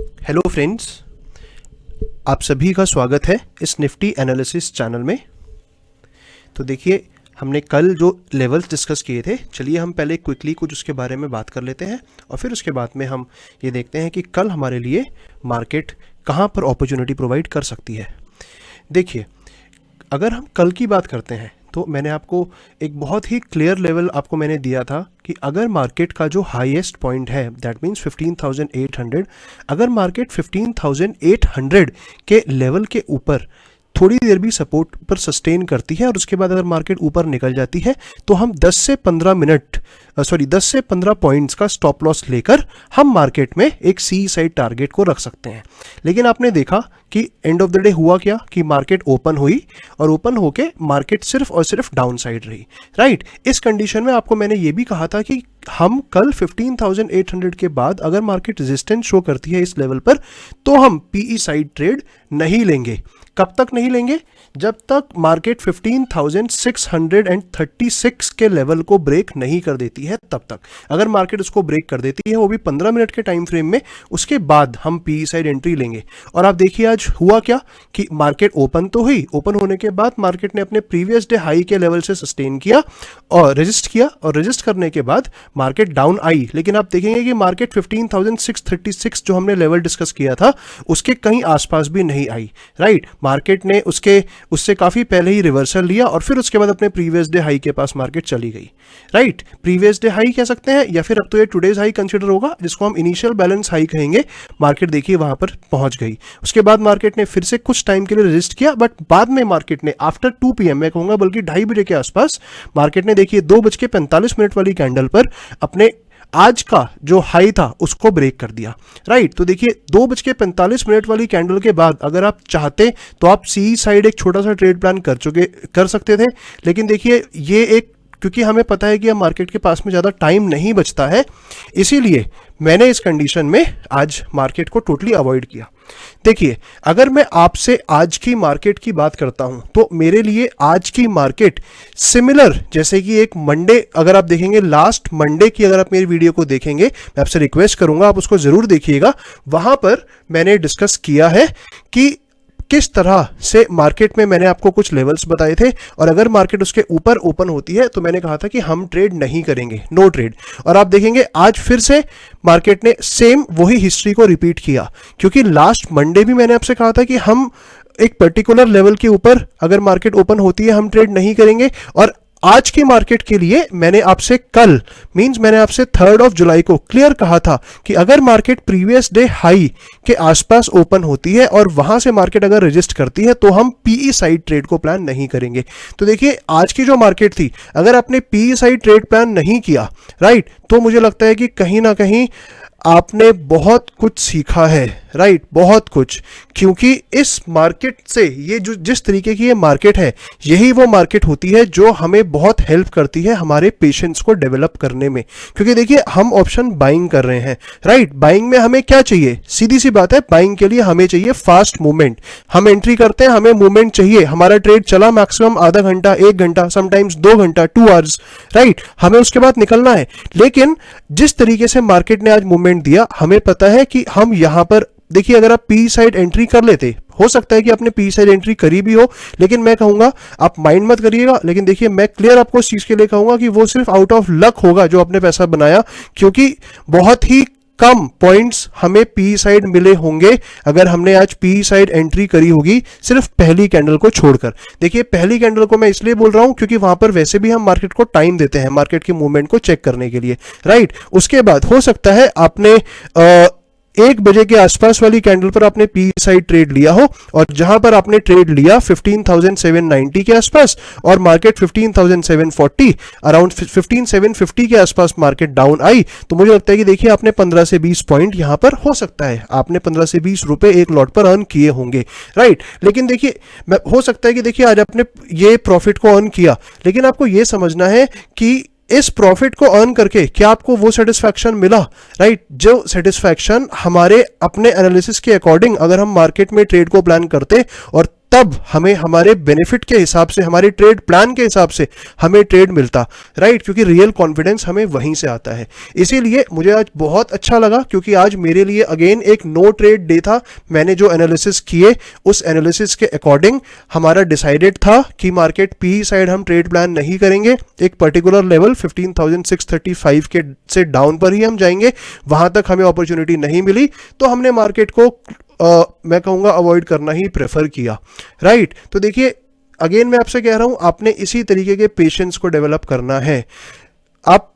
Hello friends, आप सभी का स्वागत है इस निफ्टी एनालिसिस चैनल में। तो देखिए, हमने कल जो लेवल्स डिस्कस किए थे, चलिए हम पहले क्विकली कुछ उसके बारे में बात कर लेते हैं और फिर उसके बाद में हम ये देखते हैं कि कल हमारे लिए मार्केट कहाँ पर अपॉर्चुनिटी प्रोवाइड कर सकती है। देखिए, अगर हम कल की बात करते हैं तो मैंने आपको एक बहुत ही क्लियर लेवल आपको मैंने दिया था कि अगर मार्केट का जो हाईएस्ट पॉइंट है दैट मीन्स 15,800, अगर मार्केट 15,800 के लेवल के ऊपर थोड़ी देर भी सपोर्ट पर सस्टेन करती है और उसके बाद अगर मार्केट ऊपर निकल जाती है तो हम 10 से 15 पॉइंट्स का स्टॉप लॉस लेकर हम मार्केट में एक सी साइड टारगेट को रख सकते हैं। लेकिन आपने देखा कि एंड ऑफ द डे हुआ क्या कि मार्केट ओपन हुई और ओपन होके मार्केट सिर्फ और सिर्फ डाउन साइड रही। राइट, इस कंडीशन में आपको मैंने ये भी कहा था कि हम कल 15,800 के बाद अगर मार्केट रेजिस्टेंस शो करती है इस लेवल पर तो हम पीई साइड ट्रेड नहीं लेंगे। कब तक नहीं लेंगे? जब तक मार्केट 15,636 के लेवल को ब्रेक नहीं कर देती है तब तक। अगर मार्केट उसको ब्रेक कर देती है वो भी 15 मिनट के टाइम फ्रेम में, उसके बाद हम पी साइड एंट्री लेंगे। और आप देखिए आज हुआ क्या कि मार्केट ओपन तो हुई, ओपन होने के बाद मार्केट ने अपने प्रीवियस डे हाई के लेवल से सस्टेन किया और रेजिस्ट किया और रेजिस्ट करने के बाद मार्केट डाउन आई। लेकिन आप देखेंगे कि मार्केट 15,636 जो हमने लेवल डिस्कस किया था उसके कहीं आसपास भी नहीं आई। राइट, मार्केट ने उससे काफी पहले ही रिवर्सल लिया और फिर उसके बाद अपने प्रीवियस डे हाई के पास मार्केट चली गई। राइट, प्रीवियस डे हाई कह सकते हैं या फिर अब तो ये टुडेज हाई कंसीडर होगा, जिसको हम इनिशियल बैलेंस हाई कहेंगे। मार्केट देखिए वहां पर पहुंच गई। उसके बाद मार्केट ने फिर से कुछ टाइम के लिए रेजिस्ट किया, बट बाद में मार्केट ने आफ्टर 2 PM मैं कहूंगा बल्कि 2:30 बजे के आसपास मार्केट ने देखिए 2:45 वाली कैंडल पर अपने आज का जो हाई था उसको ब्रेक कर दिया। राइट, तो देखिए 2:45 वाली कैंडल के बाद अगर आप चाहते तो आप सी साइड एक छोटा सा ट्रेड प्लान कर सकते थे। लेकिन देखिए ये एक, क्योंकि हमें पता है कि अब मार्केट के पास में ज़्यादा टाइम नहीं बचता है, इसीलिए मैंने इस कंडीशन में आज मार्केट को टोटली अवॉइड किया। देखिए, अगर मैं आपसे आज की मार्केट की बात करता हूं तो मेरे लिए आज की मार्केट सिमिलर, जैसे कि एक मंडे, अगर आप देखेंगे लास्ट मंडे की, अगर आप मेरी वीडियो को देखेंगे, मैं आपसे रिक्वेस्ट करूंगा आप उसको जरूर देखिएगा। वहां पर मैंने डिस्कस किया है कि किस तरह से मार्केट में मैंने आपको कुछ लेवल्स बताए थे और अगर मार्केट उसके ऊपर ओपन होती है तो मैंने कहा था कि हम ट्रेड नहीं करेंगे, नो ट्रेड। और आप देखेंगे आज फिर से मार्केट ने सेम वही हिस्ट्री को रिपीट किया, क्योंकि लास्ट मंडे भी मैंने आपसे कहा था कि हम एक पर्टिकुलर लेवल के ऊपर अगर मार्केट ओपन होती है हम ट्रेड नहीं करेंगे। और आज की मार्केट के लिए मैंने आपसे कल मैंने आपसे 3 जुलाई को क्लियर कहा था कि अगर मार्केट प्रीवियस डे हाई के आसपास ओपन होती है और वहां से मार्केट अगर रजिस्ट करती है तो हम पीई साइड ट्रेड को प्लान नहीं करेंगे। तो देखिए आज की जो मार्केट थी, अगर आपने पीई साइड ट्रेड प्लान नहीं किया, राइट, तो मुझे लगता है कि कहीं ना कहीं आपने बहुत कुछ सीखा है। राइट, बहुत कुछ, क्योंकि इस मार्केट से ये जो जिस तरीके की ये मार्केट है, यही वो मार्केट होती है जो हमें बहुत हेल्प करती है हमारे पेशेंस को डेवलप करने में। क्योंकि देखिए हम ऑप्शन बाइंग कर रहे हैं। राइट, बाइंग में हमें क्या चाहिए? सीधी सी बात है, बाइंग के लिए हमें चाहिए फास्ट मूवमेंट। हम एंट्री करते हैं, हमें मूवमेंट चाहिए। हमारा ट्रेड चला मैक्सिमम आधा घंटा, 1 घंटा, समटाइम्स 2 घंटा, 2 आवर्स। राइट, हमें उसके बाद निकलना है। लेकिन जिस तरीके से मार्केट ने आज मूवमेंट दिया, हमें पता है कि हम यहां पर देखिए, अगर आप पी साइड एंट्री कर लेते, हो सकता है कि आपने पी साइड एंट्री करी भी हो, लेकिन मैं कहूंगा आप माइंड मत करिएगा। लेकिन देखिए, मैं क्लियर आपको इस चीज के लिए कहूंगा कि वो सिर्फ आउट ऑफ लक होगा जो आपने पैसा बनाया, क्योंकि बहुत ही कम पॉइंट्स हमें पी साइड मिले होंगे अगर हमने आज पी साइड एंट्री करी होगी सिर्फ पहली कैंडल को छोड़कर। देखिए, पहली कैंडल को मैं इसलिए बोल रहा हूं क्योंकि वहां पर वैसे भी हम मार्केट को टाइम देते हैं मार्केट की मूवमेंट को चेक करने के लिए। राइट, उसके बाद हो सकता है आपने 1 बजे के आसपास वाली कैंडल पर आपने पी साइड ट्रेड लिया हो और जहां पर आपने ट्रेड लिया 15,790 के आसपास और मार्केट 15,740, अराउंड 15,750 के आसपास मार्केट डाउन आई, तो मुझे लगता है कि देखिए आपने 15 से 20 पॉइंट यहां पर हो सकता है आपने 15 से 20 रुपए एक लॉट पर अर्न किए होंगे। राइट, लेकिन देखिए हो सकता है कि देखिए आज आपने ये प्रॉफिट को अर्न किया, लेकिन आपको ये समझना है कि इस प्रॉफिट को अर्न करके क्या आपको वो सेटिस्फैक्शन मिला? राइट, जो सेटिस्फैक्शन हमारे अपने एनालिसिस के अकॉर्डिंग अगर हम मार्केट में ट्रेड को प्लान करते और तब हमें हमारे बेनिफिट के हिसाब से, हमारे ट्रेड प्लान के हिसाब से हमें ट्रेड मिलता, राइट, क्योंकि रियल कॉन्फिडेंस हमें वहीं से आता है। इसीलिए मुझे आज बहुत अच्छा लगा, क्योंकि आज मेरे लिए अगेन एक नो ट्रेड डे था। मैंने जो एनालिसिस किए उस एनालिसिस के अकॉर्डिंग हमारा डिसाइडेड था कि मार्केट पी साइड हम ट्रेड प्लान नहीं करेंगे, एक पर्टिकुलर लेवल 15,635 के से डाउन पर ही हम जाएंगे, वहां तक हमें अपॉर्चुनिटी नहीं मिली तो हमने मार्केट को मैं कहूंगा अवॉइड करना ही प्रेफर किया, राइट। तो देखिए अगेन मैं आपसे कह रहा हूं, आपने इसी तरीके के पेशेंस को डेवलप करना है। आप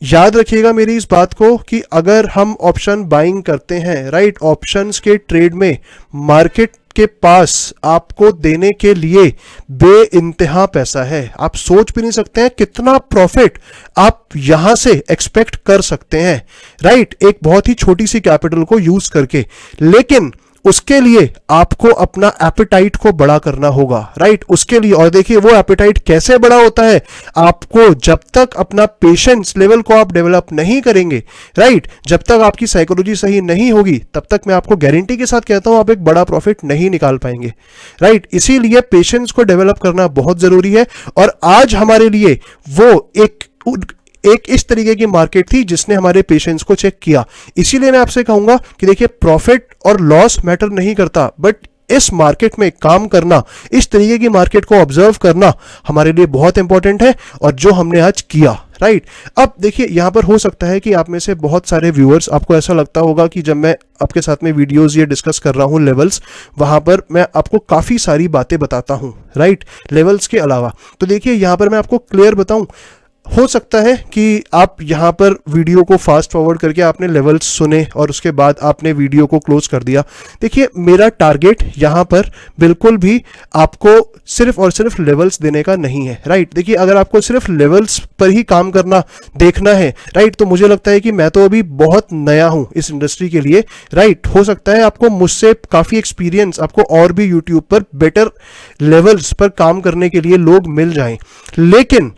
याद रखिएगा मेरी इस बात को कि अगर हम ऑप्शन बाइंग करते हैं, राइट, ऑप्शंस के ट्रेड में मार्केट के पास आपको देने के लिए बेइंतहा पैसा है। आप सोच भी नहीं सकते हैं कितना प्रॉफिट आप यहां से एक्सपेक्ट कर सकते हैं, राइट, एक बहुत ही छोटी सी कैपिटल को यूज करके। लेकिन उसके लिए आपको अपना एपेटाइट को बड़ा करना होगा, राइट, उसके लिए। और देखिए वो एपेटाइट कैसे बड़ा होता है, आपको जब तक अपना पेशेंस लेवल को आप डेवलप नहीं करेंगे, राइट, जब तक आपकी साइकोलॉजी सही नहीं होगी, तब तक मैं आपको गारंटी के साथ कहता हूं आप एक बड़ा प्रॉफिट नहीं निकाल पाएंगे, राइट। इसीलिए पेशेंस को डेवलप करना बहुत जरूरी है। और आज हमारे लिए वो एक इस तरीके की मार्केट थी जिसने हमारे पेशेंस को चेक किया। इसीलिए मैं आपसे कहूंगा कि देखिए प्रॉफिट और लॉस मैटर नहीं करता, बट इस मार्केट में काम करना, इस तरीके की मार्केट को ऑब्जर्व करना हमारे लिए बहुत इंपॉर्टेंट है, और जो हमने आज किया, राइट। अब देखिए यहां पर हो सकता है कि आप में से बहुत सारे व्यूअर्स, आपको ऐसा लगता होगा कि जब मैं आपके साथ में वीडियोस ये डिस्कस कर रहा हूं लेवल्स, वहां पर मैं आपको काफी सारी बातें बताता हूं, राइट, लेवल्स के अलावा। तो देखिए यहां पर मैं आपको क्लियर बताऊं, हो सकता है कि आप यहाँ पर वीडियो को फास्ट फॉरवर्ड करके आपने लेवल्स सुने और उसके बाद आपने वीडियो को क्लोज कर दिया। देखिए मेरा टारगेट यहाँ पर बिल्कुल भी आपको सिर्फ और सिर्फ लेवल्स देने का नहीं है, राइट। देखिए अगर आपको सिर्फ लेवल्स पर ही काम करना देखना है, राइट, तो मुझे लगता है कि मैं तो अभी बहुत नया हूँ इस इंडस्ट्री के लिए, राइट। हो सकता है आपको मुझसे काफ़ी एक्सपीरियंस, आपको और भी यूट्यूब पर बेटर लेवल्स पर काम करने के लिए लोग मिल जाएं, लेकिन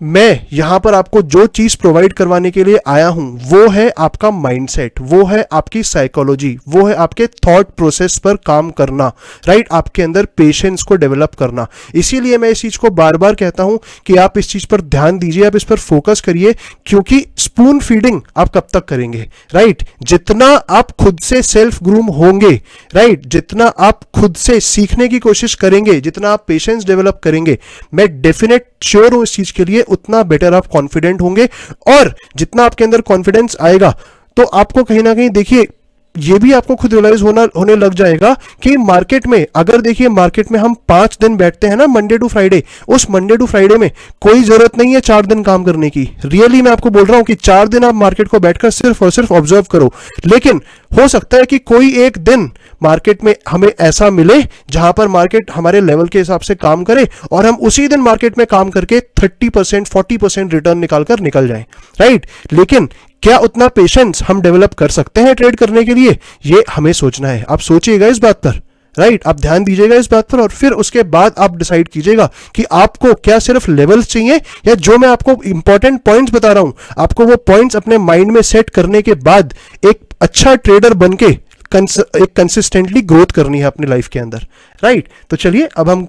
मैं यहां पर आपको जो चीज प्रोवाइड करवाने के लिए आया हूं वो है आपका माइंडसेट, वो है आपकी साइकोलॉजी, वो है आपके थॉट प्रोसेस पर काम करना, राइट, आपके अंदर पेशेंस को डेवलप करना। इसीलिए मैं इस चीज को बार बार कहता हूं कि आप इस चीज पर ध्यान दीजिए, आप इस पर फोकस करिए, क्योंकि स्पून फीडिंग आप कब तक करेंगे, राइट। जितना आप खुद से सेल्फ ग्रूम होंगे, राइट, जितना आप खुद से सीखने की कोशिश करेंगे, जितना आप पेशेंस डेवलप करेंगे, मैं डेफिनेट श्योर हूं इस चीज के लिए, उतना बेटर आप कॉन्फिडेंट होंगे। और जितना आपके अंदर कॉन्फिडेंस आएगा तो आपको कहीं ना कहीं देखिए ये भी आपको खुद रियलाइज होने लग जाएगा कि मार्केट में, अगर देखिए मार्केट में हम 5 दिन बैठते हैं ना, मंडे टू फ्राइडे, उस मंडे टू फ्राइडे में कोई जरूरत नहीं है 4 दिन काम करने की। रियली मैं आपको बोल रहा हूं कि 4 दिन आप मार्केट को बैठकर सिर्फ और सिर्फ ऑब्जर्व करो। लेकिन हो सकता है कि कोई एक दिन मार्केट में हमें ऐसा मिले जहां पर मार्केट हमारे लेवल के हिसाब से काम करे और हम उसी दिन मार्केट में काम करके 30% 40% रिटर्न निकालकर निकल जाएं, राइट। लेकिन क्या उतना पेशेंस हम डेवलप कर सकते हैं ट्रेड करने के लिए, ये हमें सोचना है। आप सोचिएगा इस बात पर, राइट, आप ध्यान दीजिएगा इस बात पर, और फिर उसके बाद आप डिसाइड कीजिएगा कि आपको क्या सिर्फ लेवल्स चाहिए, या जो मैं आपको इंपॉर्टेंट पॉइंट्स बता रहा हूं, आपको वो पॉइंट्स अपने माइंड में सेट करने के बाद एक अच्छा ट्रेडर बनके एक कंसिस्टेंटली ग्रोथ करनी है अपनी लाइफ के अंदर, राइट। तो चलिए अब हम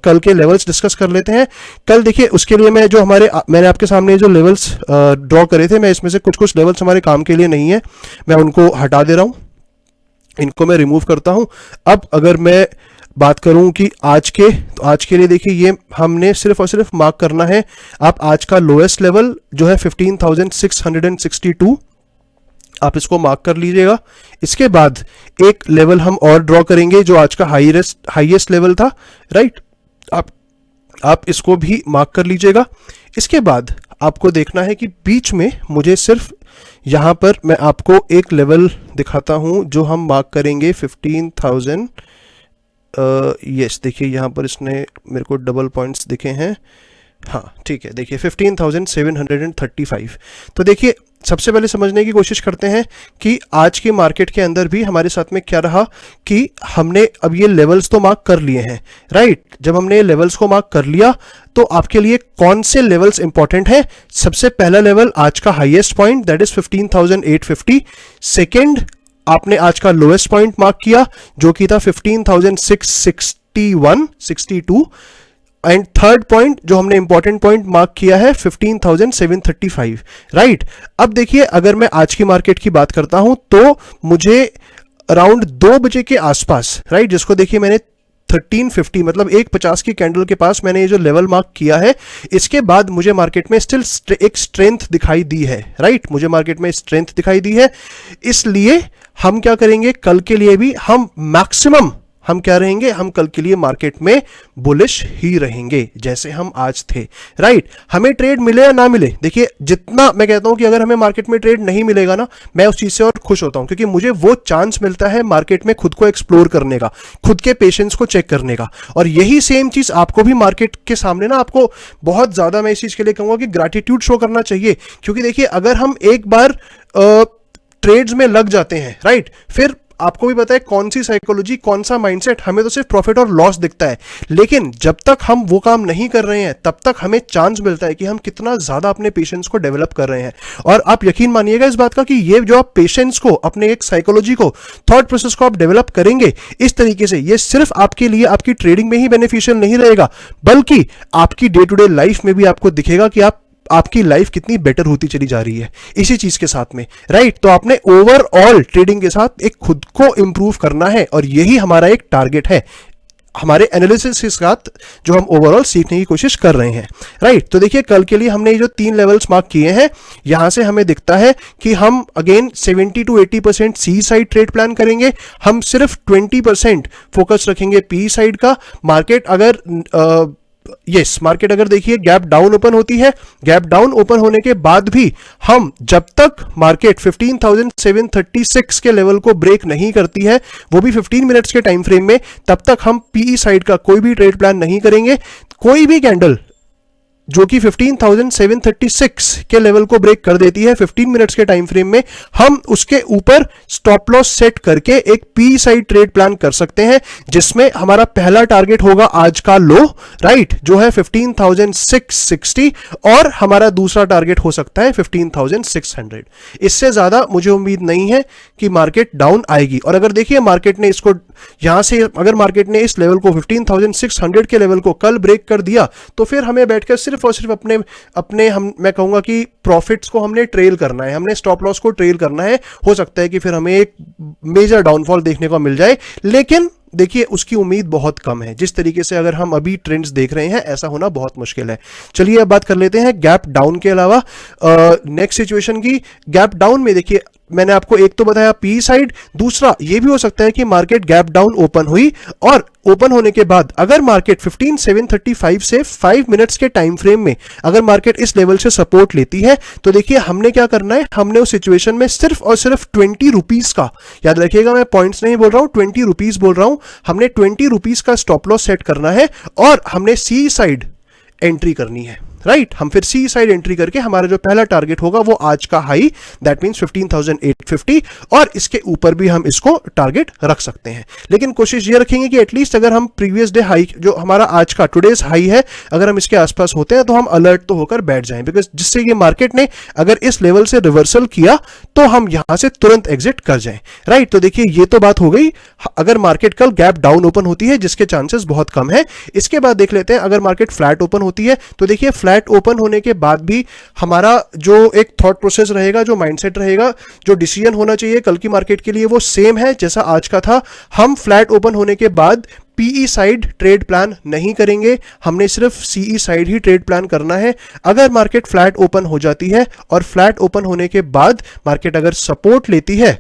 कल के लेवल्स डिस्कस कर लेते हैं। कल देखिए उसके लिए मैं जो मैंने आपके सामने जो लेवल्स ड्रॉ करे थे, मैं इसमें से कुछ लेवल्स हमारे काम के लिए नहीं है, मैं उनको हटा दे रहा हूं, इनको मैं रिमूव करता हूं। अब अगर मैं बात करूं कि आज के लिए देखिए ये हमने सिर्फ और सिर्फ मार्क करना है। आप आज का लोएस्ट लेवल जो है 15,662, आप इसको मार्क कर लीजिएगा। इसके बाद एक लेवल हम और ड्रॉ करेंगे जो आज का हाईएस्ट लेवल था, राइट, आप इसको भी मार्क कर लीजिएगा। इसके बाद आपको देखना है कि बीच में मुझे सिर्फ यहां पर मैं आपको एक लेवल दिखाता हूं जो हम मार्क करेंगे 15,000। यस, देखिए यहां पर इसने मेरे को डबल पॉइंट्स दिखे हैं, हाँ ठीक है, देखिए 15,735। तो देखिए सबसे पहले समझने की कोशिश करते हैं कि आज की मार्केट के अंदर भी हमारे साथ में क्या रहा कि हमने अब ये लेवल्स तो मार्क कर लिए हैं, राइट। जब हमने ये लेवल्स को मार्क कर लिया तो आपके लिए कौन से लेवल्स इंपॉर्टेंट हैं? सबसे पहला लेवल आज का highest point, that is 15,850। Second, आपने आज का लोएस्ट पॉइंट मार्क किया जो कि था 61, 62 एंड थर्ड पॉइंट जो हमने इंपॉर्टेंट पॉइंट मार्क किया है 15,735, राइट। अब देखिए अगर मैं आज की मार्केट की बात करता हूं तो मुझे अराउंड 2 बजे के आसपास, राइट, जिसको देखिए मैंने 1350 मतलब 150 की कैंडल के पास मैंने ये जो लेवल मार्क किया है, इसके बाद मुझे मार्केट में स्टिल एक स्ट्रेंथ दिखाई दी है, राइट, मुझे मार्केट में स्ट्रेंथ दिखाई दी है। इसलिए हम क्या करेंगे, कल के लिए भी हम मैक्सिमम हम क्या रहेंगे, हम कल के लिए मार्केट में बुलिश ही रहेंगे जैसे हम आज थे, राइट। हमें ट्रेड मिले या ना मिले, देखिए जितना मैं कहता हूं कि अगर हमें मार्केट में ट्रेड नहीं मिलेगा ना, मैं उस चीज से और खुश होता हूं, क्योंकि मुझे वो चांस मिलता है मार्केट में खुद को एक्सप्लोर करने का, खुद के पेशेंस को चेक करने का। और यही सेम चीज आपको भी मार्केट के सामने ना, आपको बहुत ज्यादा मैं इस चीज के लिए कहूंगा कि ग्रैटिट्यूड शो करना चाहिए। क्योंकि देखिए अगर हम एक बार ट्रेड्स में लग जाते हैं, राइट, फिर आपको भी पता है कौन सी साइकोलॉजी, कौन सा माइंडसेट, हमें तो सिर्फ प्रॉफिट और लॉस दिखता है। लेकिन जब तक हम वो काम नहीं कर रहे हैं तब तक हमें चांस मिलता है कि हम कितना ज्यादा अपने पेशेंस को डेवलप कर रहे हैं। और आप यकीन मानिएगा इस बात का कि ये जो आप पेशेंस को, अपने एक साइकोलॉजी को, थॉट प्रोसेस को आप डेवलप करेंगे इस तरीके से, ये सिर्फ आपके लिए आपकी ट्रेडिंग में ही बेनिफिशियल नहीं रहेगा, बल्कि आपकी डे टू डे लाइफ में भी आपको दिखेगा कि आपकी लाइफ कितनी बेटर होती चली जा रही है इसी चीज के साथ में, राइट। तो आपने ओवरऑल ट्रेडिंग के साथ एक खुद को इंप्रूव करना है और यही हमारा एक टारगेट है हमारे एनालिसिस के साथ जो हम ओवरऑल सीखने की कोशिश कर रहे हैं, राइट। तो देखिए कल के लिए हमने ये जो 3 लेवल्स मार्क किए हैं, यहां से हमें दिखता है कि हम again 70 to 80% C side trade plan करेंगे, हम सिर्फ 20% फोकस रखेंगे पी साइड का। मार्केट अगर मार्केट अगर देखिए गैप डाउन ओपन होती है, गैप डाउन ओपन होने के बाद भी हम जब तक मार्केट 15,736 के लेवल को ब्रेक नहीं करती है, वो भी 15 मिनट्स के टाइम फ्रेम में, तब तक हम पीई साइड का कोई भी ट्रेड प्लान नहीं करेंगे। कोई भी कैंडल जो कि 15,736 के लेवल को ब्रेक कर देती है 15 मिनट्स के टाइम फ्रेम में, हम उसके ऊपर स्टॉप लॉस सेट करके एक पी साइड ट्रेड प्लान कर सकते हैं, जिसमें हमारा पहला टारगेट होगा आज का लो, राइट, जो है 15,660, और हमारा दूसरा टारगेट हो सकता है 15,600। इससे ज्यादा मुझे उम्मीद नहीं है कि मार्केट डाउन आएगी। और अगर देखिए मार्केट ने इसको यहां से, अगर मार्केट ने इस लेवल को 15,600 के लेवल को कल ब्रेक कर दिया, तो फिर हमें बैठकर सिर्फ और सिर्फ अपने मैं कहूंगा कि प्रॉफिट्स को हमने ट्रेल करना है, हमने स्टॉप लॉस को ट्रेल करना है। हो सकता है कि फिर हमें एक मेजर डाउनफॉल देखने को मिल जाए, लेकिन देखिए उसकी उम्मीद बहुत कम है। जिस तरीके से अगर हम अभी ट्रेंड्स देख रहे हैं, ऐसा होना बहुत मुश्किल है। चलिए अब बात कर लेते हैं गैप डाउन के अलावा नेक्स्ट सिचुएशन की। गैप डाउन में देखिए मैंने आपको एक तो बताया पी साइड, दूसरा ये भी हो सकता है कि मार्केट गैप डाउन ओपन हुई और ओपन होने के बाद अगर मार्केट 15,735 से 5 मिनट्स के टाइम फ्रेम में अगर मार्केट इस लेवल से सपोर्ट लेती है, तो देखिए हमने क्या करना है, हमने उस सिचुएशन में सिर्फ और सिर्फ 20 रुपीज का, याद रखिएगा मैं पॉइंट्स नहीं बोल रहा हूं, 20 रुपीज बोल रहा हूं, हमने 20 रुपीज का स्टॉप लॉस सेट करना है और हमने सी साइड एंट्री करनी है, राइट। हम फिर सी साइड एंट्री करके हमारा जो पहला टारगेट होगा वो आज का हाई, दैट मींस 15,850, और इसके ऊपर भी हम इसको टारगेट रख सकते हैं। लेकिन कोशिश ये रखेंगे कि एटलीस्ट अगर हम प्रीवियस डे हाई, जो हमारा आज का टुडेज हाई है, अगर हम इसके आसपास होते हैं तो हम अलर्ट तो होकर बैठ जाएं, बिकॉज जिससे ये मार्केट ने अगर इस लेवल से रिवर्सल किया तो हम यहां से तुरंत एग्जिट कर जाएं, राइट। तो देखिए ये तो बात हो गई अगर मार्केट कल गैप डाउन ओपन होती है, जिसके चांसेस बहुत कम है। इसके बाद देख लेते हैं अगर मार्केट फ्लैट ओपन होती है, तो देखिए फ्लैट ओपन होने के बाद भी हमारा जो एक थॉट प्रोसेस रहेगा, जो माइंडसेट रहेगा, जो डिसीजन होना चाहिए कल की मार्केट के लिए, वो सेम है जैसा आज का था। हम फ्लैट ओपन होने के बाद पीई साइड ट्रेड प्लान नहीं करेंगे, हमने सिर्फ सीई साइड ही ट्रेड प्लान करना है। अगर मार्केट फ्लैट ओपन हो जाती है और फ्लैट ओपन होने के बाद मार्केट अगर सपोर्ट लेती है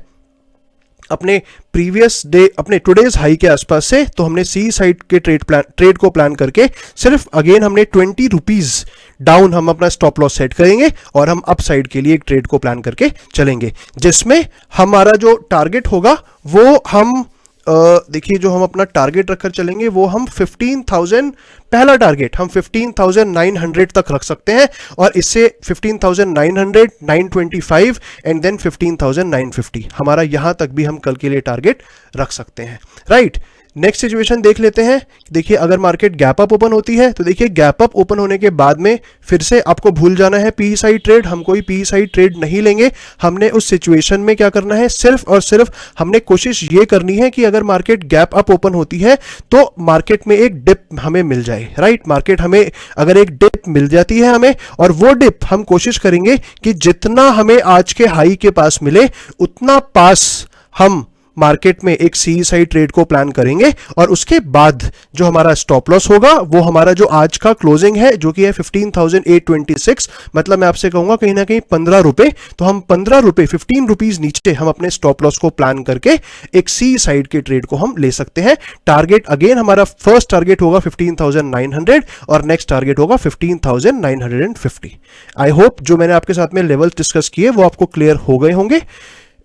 अपने प्रीवियस डे, अपने टुडेज हाई के आसपास से, तो हमने सी साइड के ट्रेड को प्लान करके सिर्फ अगेन हमने 20 रुपीज डाउन हम अपना स्टॉप लॉस सेट करेंगे और हम अप साइड के लिए एक ट्रेड को प्लान करके चलेंगे, जिसमें हमारा जो टारगेट होगा वो हम देखिए जो हम अपना टारगेट रखकर चलेंगे वो हम 15,000, पहला टारगेट हम 15,900 तक रख सकते हैं, और इससे 15,900, 925 एंड देन 15,950 हमारा यहां तक भी हम कल के लिए टारगेट रख सकते हैं, राइट। नेक्स्ट सिचुएशन देख लेते हैं। देखिए अगर मार्केट गैप अप ओपन होती है तो देखिए गैप अप ओपन होने के बाद में फिर से आपको भूल जाना है पी साइड ट्रेड, हम कोई पी साइड ट्रेड नहीं लेंगे। हमने उस सिचुएशन में क्या करना है, सिर्फ और सिर्फ हमने कोशिश ये करनी है कि अगर मार्केट गैप अप ओपन होती है तो मार्केट में एक डिप हमें मिल जाए, राइट। मार्केट हमें अगर एक डिप मिल जाती है हमें, और वो डिप हम कोशिश करेंगे कि जितना हमें आज के हाई के पास मिले उतना पास हम मार्केट में एक सी साइड ट्रेड को प्लान करेंगे, और उसके बाद जो हमारा स्टॉप लॉस होगा वो हमारा जो आज का क्लोजिंग है जो कि है 15,826, मतलब मैं आपसे कहूंगा कहीं ना कहीं 15 रुपए, तो हम 15 रुपए 15 रुपीज नीचे हम अपने स्टॉप लॉस को प्लान करके एक सी साइड के ट्रेड को हम ले सकते हैं। टारगेट अगेन हमारा फर्स्ट टारगेट होगा 15,900 और नेक्स्ट टारगेट होगा 15,950। आई होप जो मैंने आपके साथ में लेवल डिस्कस किए वो आपको क्लियर हो गए होंगे।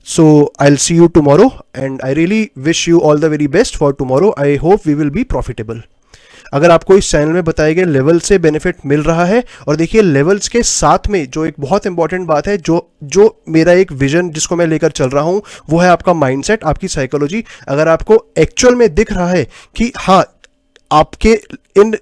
So I'll see you tomorrow and I really wish you all the very best for tomorrow. I hope we will be profitable. अगर आपको इस चैनल में बताए गए लेवल से बेनिफिट मिल रहा है, और देखिए लेवल्स के साथ में जो एक बहुत इंपॉर्टेंट बात है, जो मेरा एक विजन जिसको मैं लेकर चल रहा हूं वो है आपका माइंडसेट, आपकी साइकोलॉजी। अगर आपको एक्चुअल में दिख रहा है कि हाँ आपके इन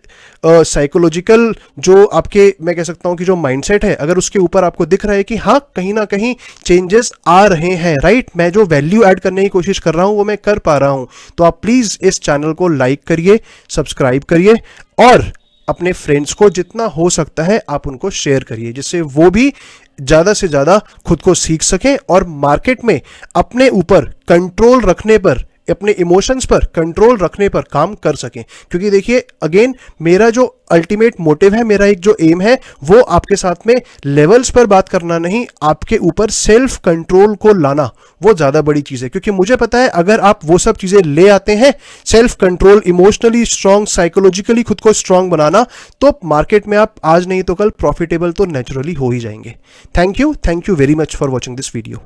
साइकोलॉजिकल जो आपके मैं कह सकता हूं कि जो माइंडसेट है, अगर उसके ऊपर आपको दिख रहा है कि हाँ कहीं ना कहीं चेंजेस आ रहे हैं, राइट, मैं जो वैल्यू ऐड करने की कोशिश कर रहा हूं वो मैं कर पा रहा हूं, तो आप प्लीज इस चैनल को लाइक करिए, सब्सक्राइब करिए और अपने फ्रेंड्स को जितना हो सकता है आप उनको शेयर करिए, जिससे वो भी ज़्यादा से ज़्यादा खुद को सीख सकें और मार्केट में अपने ऊपर कंट्रोल रखने पर, अपने इमोशंस पर कंट्रोल रखने पर काम कर सकें। क्योंकि देखिए अगेन मेरा जो अल्टीमेट मोटिव है, मेरा एक जो एम है वो आपके साथ में लेवल्स पर बात करना नहीं, आपके ऊपर सेल्फ कंट्रोल को लाना, वो ज़्यादा बड़ी चीज़ है। क्योंकि मुझे पता है अगर आप वो सब चीज़ें ले आते हैं, self control, emotionally strong, psychologically खुद को स्ट्रांग बनाना, तो मार्केट में आप आज नहीं तो कल प्रॉफिटेबल तो नेचुरली हो ही जाएंगे। Thank you very much for watching this video.